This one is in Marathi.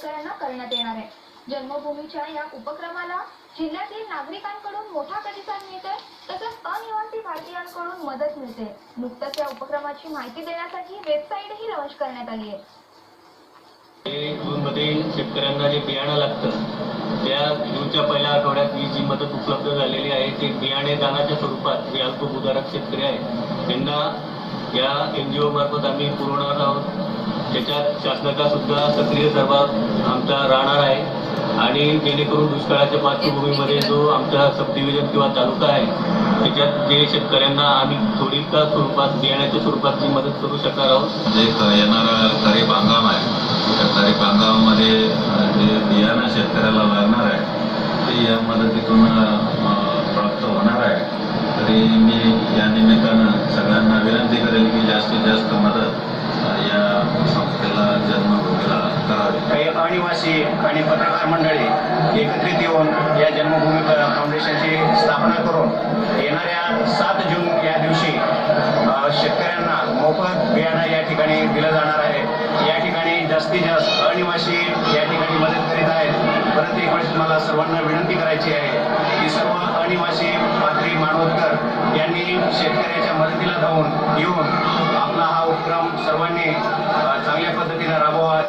शेतकऱ्यांना करण्यात येणार आहे। जन्मभूमीच्या या उपक्रमाला जिल्ह्यातील नागरिकांकडून मोठा प्रतिसाद मिळतोय, तसंच अनिवासी भारतीयांकडून मदत मिळते। नुकताच या उपक्रमाची माहिती देण्यासाठी वेबसाईटही लॉन्च करण्यात आली आहे। जूनमध्ये शेतकऱ्यांना जे बियाणं लागतं त्या जूनच्या पहिल्या आठवड्यात ही जी मदत उपलब्ध झालेली आहे ते बियाणे दानाच्या स्वरूपात जे अल्पभूधारक शेतकरी आहेत त्यांना या NGO मार्फत आम्ही पुरवणार आहोत। त्याच्यात शासनाचा सुद्धा सक्रिय सहभाग आमचा राहणार आहे आणि जेणेकरून दुष्काळाच्या पार्श्वभूमीमध्ये जो आमचा सब डिव्हिजन किंवा तालुका आहे त्याच्यात जे शेतकऱ्यांना आम्ही थोडीफार स्वरूपात बियाण्याच्या स्वरूपात जी मदत करू शकणार आहोत। जे येणारा खरीप हंगाम आहे त्या खरीप हंगामामध्ये जे बियाणं शेतकऱ्याला लागणार आहे ते या मदतीतून प्राप्त होणार आहे। तरी मी या निमित्तानं सगळ्यांना विनंती करेल की जास्तीत जास्त मदत या संस्थेला जन्मभूमीला करावी। काही अनिवासी आणि पत्रकार मंडळी एकत्रित येऊन या जन्मभूमी फाउंडेशनची स्थापना करून येणाऱ्या 7 जून या दिवशी शेतकऱ्यांना मोफत बियाणं या ठिकाणी दिलं जाणार आहे। या ठिकाणी जास्तीत जास्त अनिवासी या ठिकाणी मदत करीत आहेत। परत एक वेळेस मला सर्वांना विनंती करायची आहे की सर्व अनिवासी पात्री मानवतकर यांनी शेतकऱ्याच्या मदतीला येऊन आपला हा उपक्रम सर्वांनी चांगल्या पद्धतीने राबवा।